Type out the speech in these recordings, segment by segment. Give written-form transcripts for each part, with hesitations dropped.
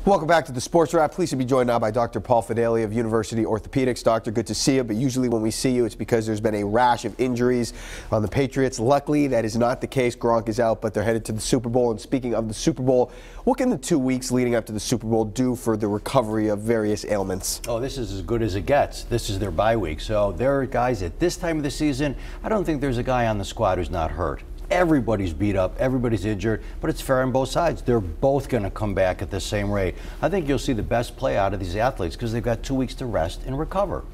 Welcome back to the Sports Wrap. Pleased to be joined now by Dr. Paul Fadale of University Orthopedics. Doctor, good to see you, but usually when we see you, it's because there's been a rash of injuries on the Patriots. Luckily, that is not the case. Gronk is out, but they're headed to the Super Bowl. And speaking of the Super Bowl, what can the 2 weeks leading up to the Super Bowl do for the recovery of various ailments? Oh, this is as good as it gets. This is their bye week. So there are guys at this time of the season, I don't think there's a guy on the squad who's not hurt. Everybody's beat up, everybody's injured, but it's fair on both sides. They're both going to come back at the same rate. I think you'll see the best play out of these athletes because they've got 2 weeks to rest and recover.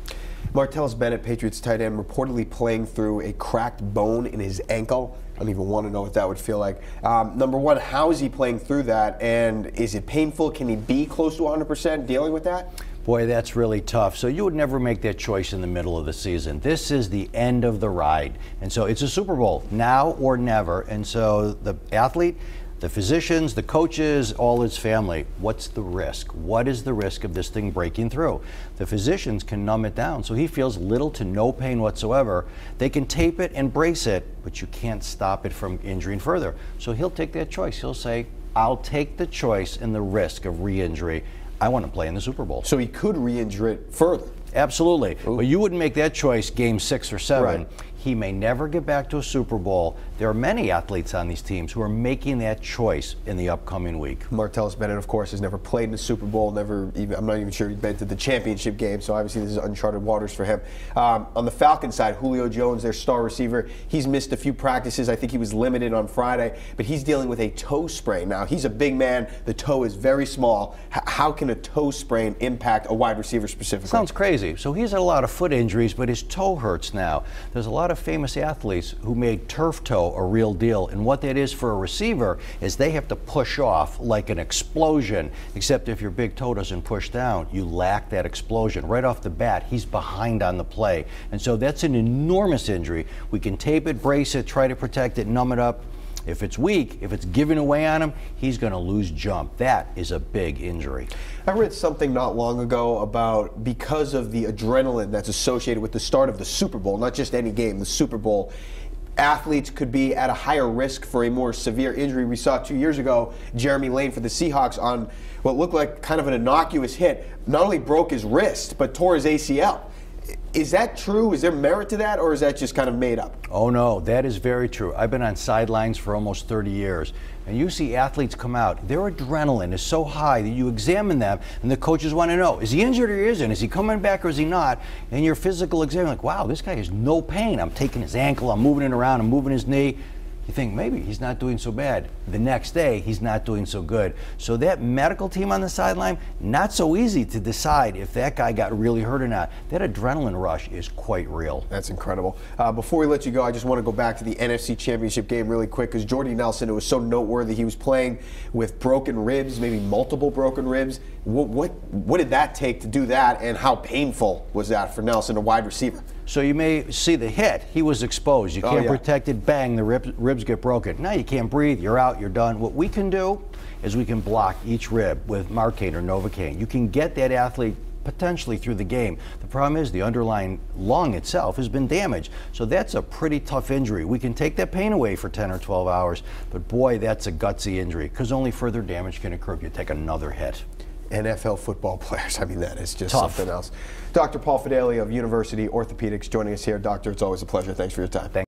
Martellus Bennett, Patriots tight end, reportedly playing through a cracked bone in his ankle. I don't even want to know what that would feel like. Number one, how is he playing through that, and is it painful? Can he be close to 100% dealing with that? Boy, that's really tough. So you would never make that choice in the middle of the season. This is the end of the ride. And so it's a Super Bowl, now or never. And so the athlete, the physicians, the coaches, all his family, what's the risk? What is the risk of this thing breaking through? The physicians can numb it down so he feels little to no pain whatsoever. They can tape it and brace it, but you can't stop it from injuring further. So he'll take that choice. He'll say, I'll take the choice and the risk of re-injury. I want to play in the Super Bowl. So he could re-injure it further. Absolutely. Ooh. But you wouldn't make that choice game 6 or 7. Right. He may never get back to a Super Bowl. There are many athletes on these teams who are making that choice in the upcoming week. Martellus Bennett, of course, has never played in the Super Bowl, I'm not even sure he's been to the championship game, so obviously this is uncharted waters for him. On the Falcons side, Julio Jones, their star receiver, he's missed a few practices. I think he was limited on Friday, but he's dealing with a toe sprain. Now, he's a big man. The toe is very small. How can a toe sprain impact a wide receiver specifically? Sounds crazy. So he's had a lot of foot injuries, but his toe hurts now. There's a lot of famous athletes who made turf toe a real deal, and what that is for a receiver is they have to push off like an explosion, except if your big toe doesn't push down, you lack that explosion. Right off the bat, he's behind on the play, and so that's an enormous injury. We can tape it, brace it, try to protect it, numb it up. If it's weak, if it's giving away on him, he's going to lose jump. That is a big injury. I read something not long ago about because of the adrenaline that's associated with the start of the Super Bowl, not just any game, the Super Bowl, athletes could be at a higher risk for a more severe injury. We saw 2 years ago, Jeremy Lane for the Seahawks on what looked like kind of an innocuous hit, not only broke his wrist, but tore his ACL. Is that true? Is there merit to that, or is that just kind of made up? Oh no, that is very true. I've been on sidelines for almost 30 years, and you see athletes come out, their adrenaline is so high that you examine them, and the coaches want to know, is he injured or isn't? Is he coming back or is he not? And your physical exam, like, wow, this guy has no pain. I'm taking his ankle, I'm moving it around, I'm moving his knee. You think maybe he's not doing so bad. The next day, he's not doing so good. So that medical team on the sideline, not so easy to decide if that guy got really hurt or not. That adrenaline rush is quite real. That's incredible. Before we let you go, I just want to go back to the NFC Championship game really quick, because Jordy Nelson, it was so noteworthy. He was playing with broken ribs, maybe multiple broken ribs. What did that take to do that, and how painful was that for Nelson, a wide receiver? So you may see the hit. He was exposed. You can't protect it. Bang, the ribs get broken. Now you can't breathe. You're out. You're done. What we can do is we can block each rib with Marcaine or Novocaine. You can get that athlete potentially through the game. The problem is the underlying lung itself has been damaged. So that's a pretty tough injury. We can take that pain away for 10 or 12 hours, but boy, that's a gutsy injury because only further damage can occur if you take another hit. NFL football players, I mean, that is just tough. Something else. Dr. Paul Fadale of University Orthopedics joining us here. Doctor, it's always a pleasure. Thanks for your time.